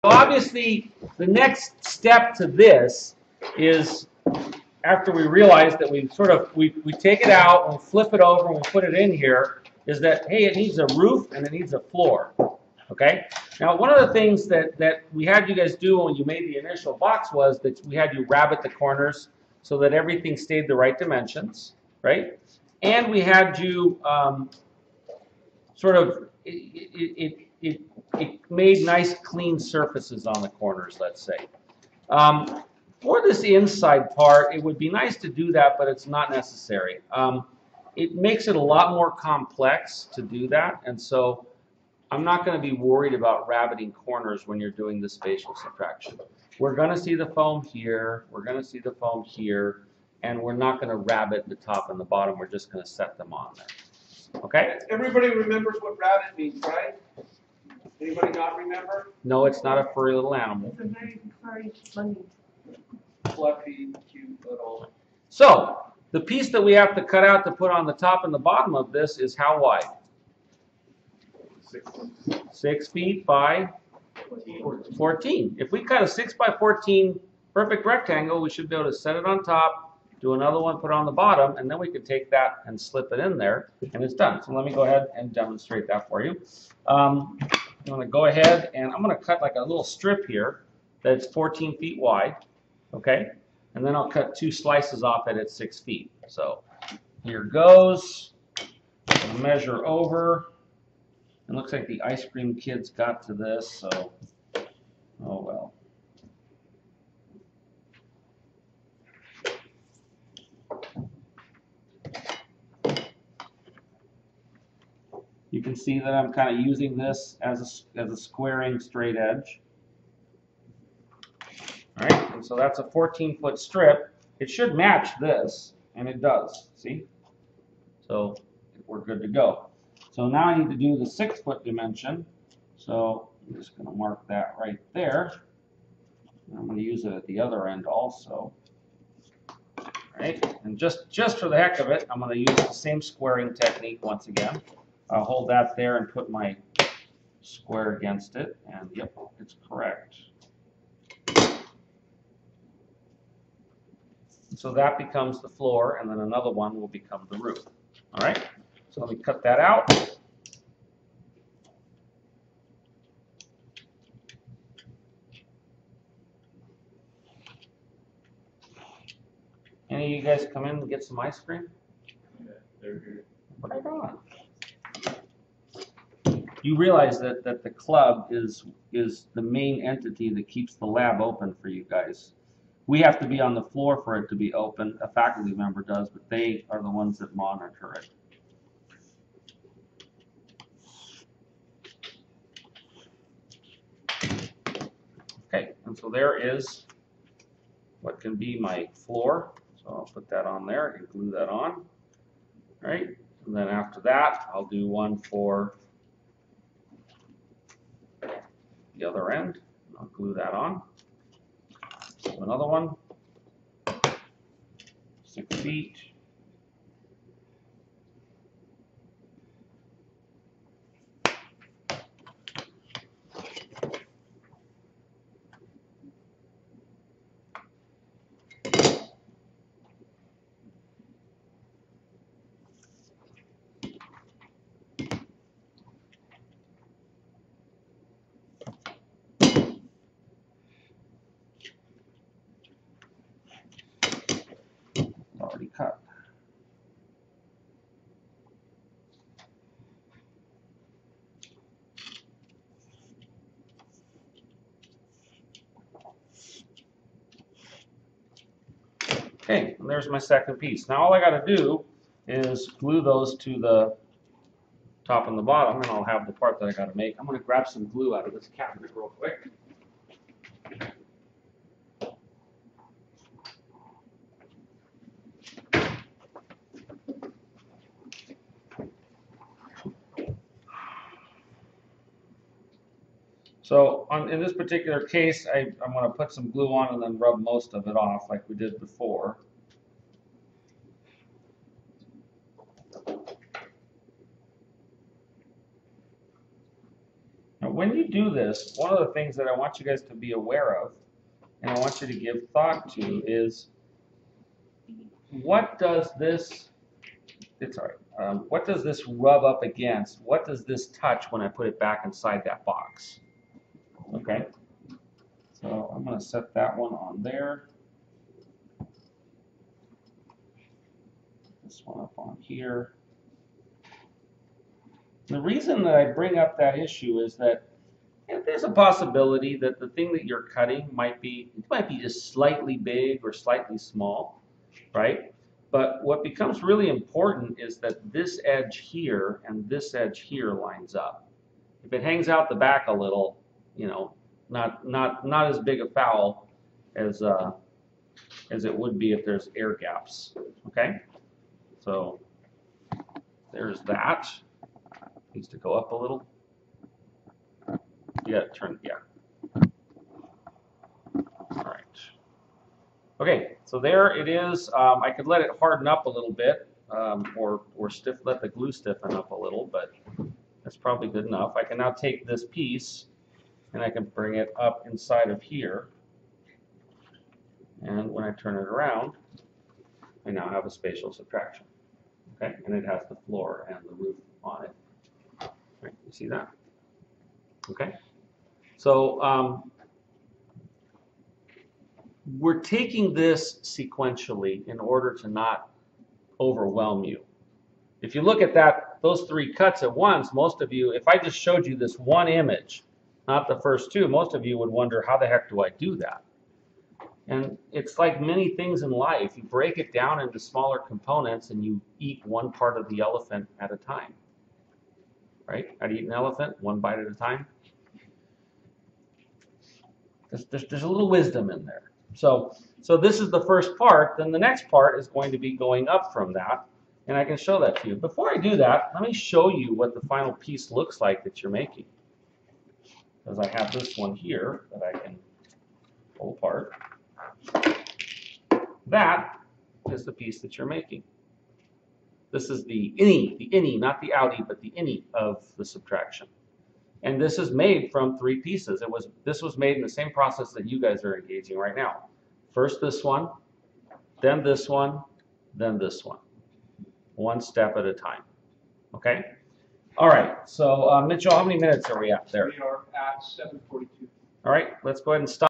obviously, the next step to this is, after we realize that we take it out and we flip it over and we put it in here, is that, hey, it needs a roof and it needs a floor. Okay? Now, one of the things that we had you guys do when you made the initial box was that we had you rabbet the corners so that everything stayed the right dimensions, right? And we had you it made nice clean surfaces on the corners, let's say. For this inside part, it would be nice to do that, but it's not necessary. It makes it a lot more complex to do that, and so I'm not going to be worried about rabbiting corners when you're doing the spatial subtraction. We're going to see the foam here, we're going to see the foam here, and we're not going to rabbet the top and the bottom, we're just going to set them on there. Okay? Everybody remembers what rabbit means, right? Anybody not remember? No, it's not a furry little animal. It's a very furry, funny. Fluffy, cute little. So, the piece that we have to cut out to put on the top and the bottom of this is how wide? 6 feet by 14. If we cut a 6 by 14 perfect rectangle, we should be able to set it on top, do another one, put it on the bottom, and then we can take that and slip it in there, and it's done. So let me go ahead and demonstrate that for you. I'm going to go ahead and I'm going to cut like a little strip here that's 14 feet wide, okay? And then I'll cut 2 slices off it at 6 feet. So here goes. I'll measure over. It looks like the ice cream kids got to this, so oh well. You can see that I'm kind of using this as a squaring straight edge. All right, and so that's a 14-foot strip. It should match this, and it does, see? So we're good to go. So now I need to do the 6-foot dimension. So I'm just going to mark that right there. And I'm going to use it at the other end also. All right, and just for the heck of it, I'm going to use the same squaring technique once again. I'll hold that there and put my square against it, and yep, it's correct. So that becomes the floor, and then another one will become the roof. All right, so let me cut that out. Any of you guys come in and get some ice cream? Yeah, they're here. Right on. You realize that the club is the main entity that keeps the lab open for you guys. We have to be on the floor for it to be open. A faculty member does, but they are the ones that monitor it. Okay, and so there is what can be my floor. So I'll put that on there and glue that on. All right, and then after that, I'll do one for the other end. I'll glue that on. Another one, 6 feet. Already cut. Okay, and there's my second piece. Now all I got to do is glue those to the top and the bottom, and I'll have the part that I got to make. I'm going to grab some glue out of this cabinet real quick. So in this particular case, I'm going to put some glue on and then rub most of it off like we did before. Now when you do this, one of the things that I want you guys to be aware of, and I want you to give thought to, is what does this, what does this rub up against? What does this touch when I put it back inside that box? Okay, so I'm going to set that one on there. This one up on here. The reason that I bring up that issue is that there's a possibility that the thing that you're cutting might be just slightly big or slightly small, right? But what becomes really important is that this edge here and this edge here lines up. If it hangs out the back a little, you know, not as big a foul as it would be if there's air gaps. Okay, so there's that. Needs to go up a little. You got to turn, yeah. All right. Okay, so there it is. I could let it harden up a little bit, or let the glue stiffen up a little, but that's probably good enough. I can now take this piece and I can bring it up inside of here. And when I turn it around, I now have a spatial subtraction. Okay, and it has the floor and the roof on it. Right, you see that? Okay, so we're taking this sequentially in order to not overwhelm you. If you look at those three cuts at once, most of you, if I just showed you this one image, not the first two, most of you would wonder, how the heck do I do that? And it's like many things in life. You break it down into smaller components and you eat one part of the elephant at a time. Right? How do you eat an elephant? One bite at a time. There's a little wisdom in there. So this is the first part. Then the next part is going to be going up from that. And I can show that to you. Before I do that, let me show you what the final piece looks like that you're making. Because I have this one here that I can pull apart. That is the piece that you're making. This is the innie, not the outie, but the innie of the subtraction. And this is made from three pieces. This was made in the same process that you guys are engaging right now. First this one, then this one, then this one. One step at a time. Okay? All right. So, Mitchell, how many minutes are we at there? We are at 7:42. All right. Let's go ahead and stop.